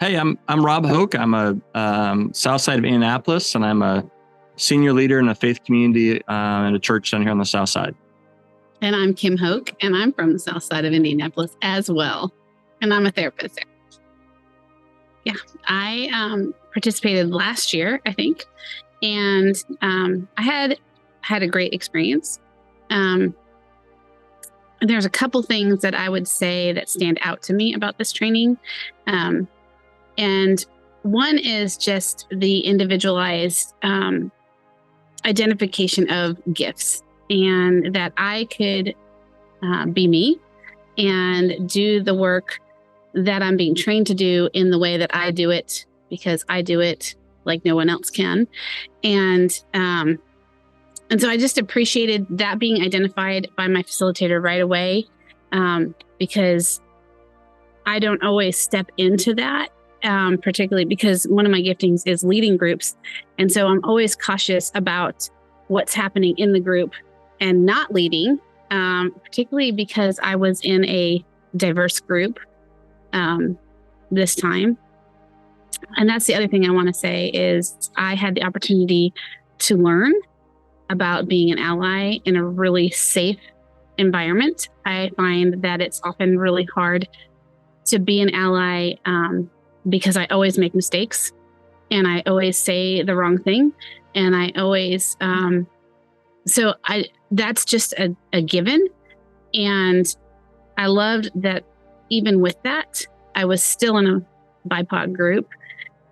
Hey, I'm Rob Hoke. I'm a south side of Indianapolis, and I'm a senior leader in a faith community in a church down here on the south side. And I'm Kim Hock, and I'm from the south side of Indianapolis as well. And I'm a therapist. Yeah, I participated last year, I think, and I had a great experience. There's a couple things that I would say that stand out to me about this training. And one is just the individualized identification of gifts, and that I could be me and do the work that I'm being trained to do in the way that I do it, because I do it like no one else can. And so I just appreciated that being identified by my facilitator right away, because I don't always step into that. Particularly because one of my giftings is leading groups. And so I'm always cautious about what's happening in the group and not leading, particularly because I was in a diverse group this time. And that's the other thing I want to say is I had the opportunity to learn about being an ally in a really safe environment. I find that it's often really hard to be an ally because I always make mistakes and I always say the wrong thing. And I always, that's just a given. And I loved that even with that, I was still in a BIPOC group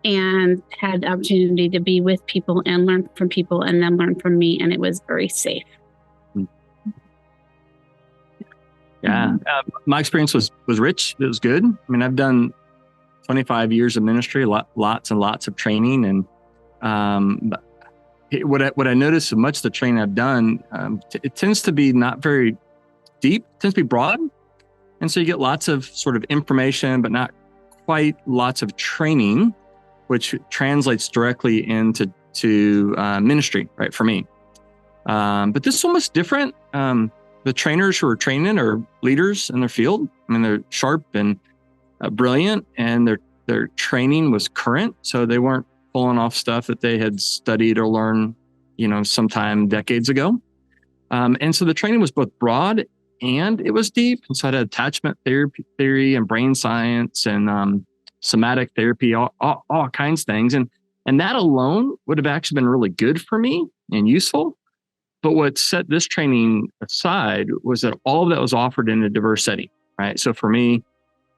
and had the opportunity to be with people and learn from people and then learn from me. And it was very safe. Yeah. My experience was rich. It was good. I mean, I've done 25 years of ministry, lots and lots of training. And what I noticed so much of the training I've done, it tends to be not very deep, it tends to be broad. And so you get lots of sort of information, but not quite lots of training, which translates directly into ministry, right, for me. But this is almost different. The trainers who are training are leaders in their field. I mean, they're sharp and brilliant, and their training was current, so they weren't pulling off stuff that they had studied or learned, sometime decades ago. And so the training was both broad and it was deep. And so I had attachment theory and brain science and somatic therapy, all kinds of things, and that alone would have actually been really good for me and useful. But what set this training aside was that all of that was offered in a diverse setting, right? So for me,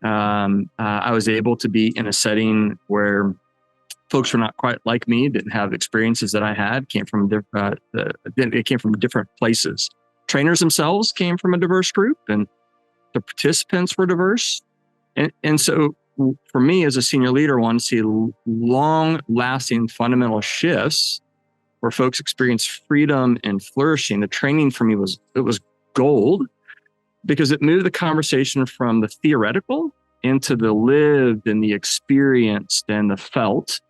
I was able to be in a setting where folks were not quite like me, didn't have experiences that I had, came from different places. Trainers themselves came from a diverse group, and the participants were diverse. And so for me as a senior leader, I wanted to see long-lasting fundamental shifts where folks experience freedom and flourishing. The training for me was gold, because it moved the conversation from the theoretical into the lived and the experienced and the felt.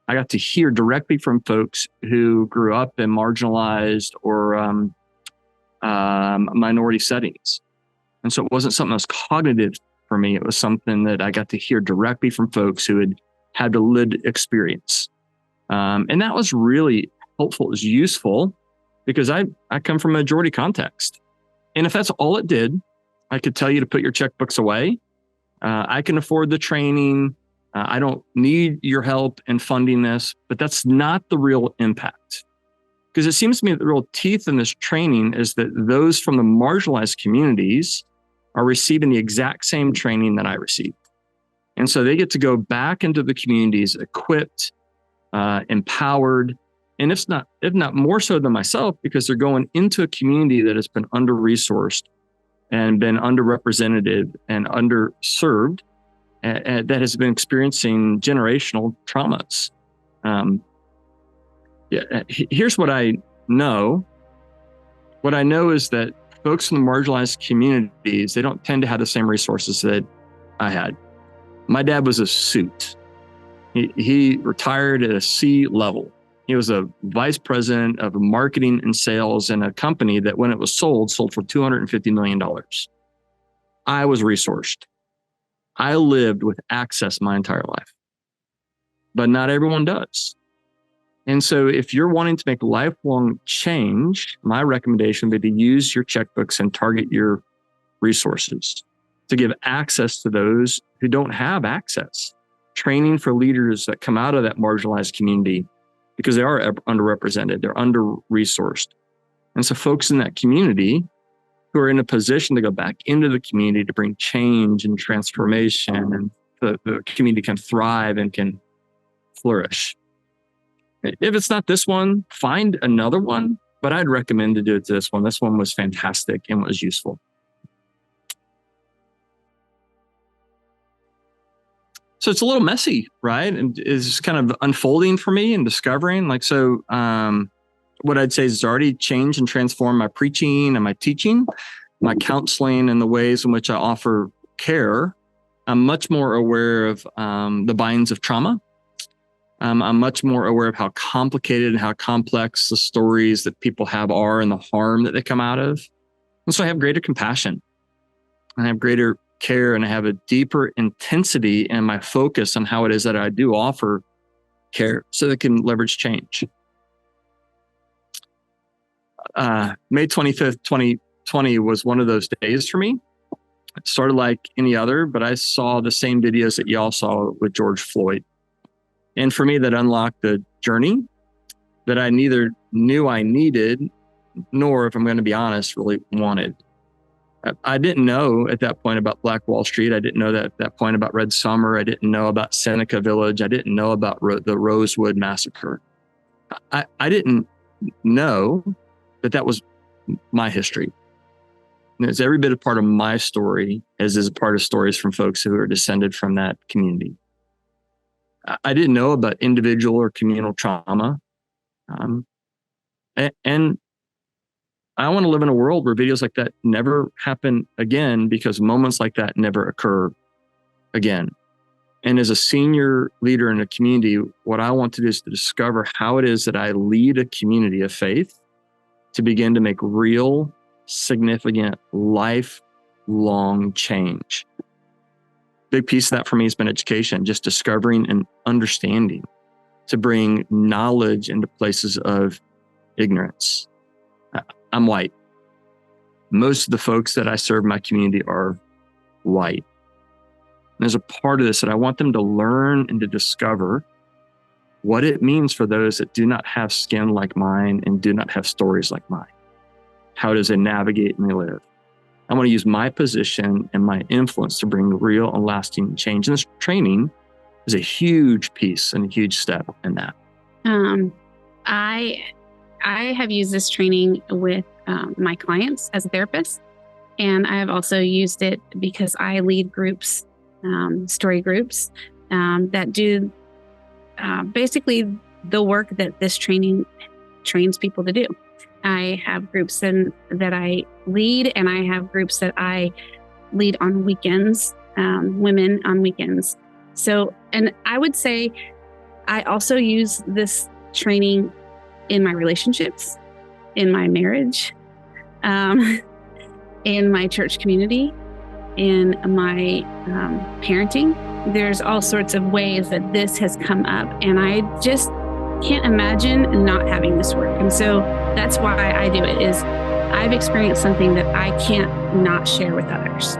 I got to hear directly from folks who grew up in marginalized or minority settings. And so it wasn't something that was cognitive for me. It was something that I got to hear directly from folks who had the lived experience. And that was really helpful. It was useful because I come from a majority context. And if that's all it did, I could tell you to put your checkbooks away. I can afford the training. I don't need your help in funding this, but that's not the real impact. Because it seems to me that the real teeth in this training is that those from the marginalized communities are receiving the exact same training that I received. And so they get to go back into the communities equipped, empowered, and if not more so than myself, because they're going into a community that has been under-resourced and been underrepresented and underserved, that has been experiencing generational traumas. Here's what I know. What I know is that folks in the marginalized communities, they don't tend to have the same resources that I had. My dad was a suit. He retired at a C level. He was a vice president of marketing and sales in a company that when it was sold for $250 million. I was resourced. I lived with access my entire life. but not everyone does. And so if you're wanting to make lifelong change, my recommendation would be to use your checkbooks and target your resources to give access to those who don't have access. Training for leaders that come out of that marginalized community because they are underrepresented, they're under-resourced. And so folks in that community who are in a position to go back into the community to bring change and transformation, and the community can thrive and can flourish. If it's not this one, find another one, but I'd recommend to do it to this one. This one was fantastic and was useful. So it's a little messy, right? And it's kind of unfolding for me and discovering. What I'd say is it's already changed and transformed my preaching and my teaching, my counseling, and the ways in which I offer care. I'm much more aware of the binds of trauma. I'm much more aware of how complicated and how complex the stories that people have are and the harm that they come out of. And so I have greater compassion. I have greater care, and I have a deeper intensity in my focus on how it is that I do offer care so that it can leverage change. May 25th, 2020 was one of those days for me. It started like any other, but I saw the same videos that y'all saw with George Floyd. And for me, that unlocked the journey that I neither knew I needed, nor, if I'm going to be honest, really wanted. I didn't know at that point about Black Wall Street. I didn't know that at that point about Red Summer. I didn't know about Seneca Village. I didn't know about the Rosewood Massacre. I didn't know that was my history. And it's every bit a part of my story as is a part of stories from folks who are descended from that community. I didn't know about individual or communal trauma. And I want to live in a world where videos like that never happen again, because moments like that never occur again. And as a senior leader in a community, what I want to do is to discover how it is that I lead a community of faith to begin to make real, significant, lifelong change. Big piece of that for me has been education, just discovering and understanding to bring knowledge into places of ignorance. I'm white. Most of the folks that I serve in my community are white. And there's a part of this that I want them to learn and to discover what it means for those that do not have skin like mine and do not have stories like mine. How does they navigate and they live? I want to use my position and my influence to bring real and lasting change. And this training is a huge piece and a huge step in that. I have used this training with my clients as a therapist, and I have also used it because I lead groups, story groups, that do basically the work that this training trains people to do. I have groups that I lead, and I have groups that I lead on weekends, women on weekends. So, and I would say I also use this training in my relationships, in my marriage, in my church community, in my parenting. There's all sorts of ways that this has come up, and I just can't imagine not having this work. And so that's why I do it, is I've experienced something that I can't not share with others.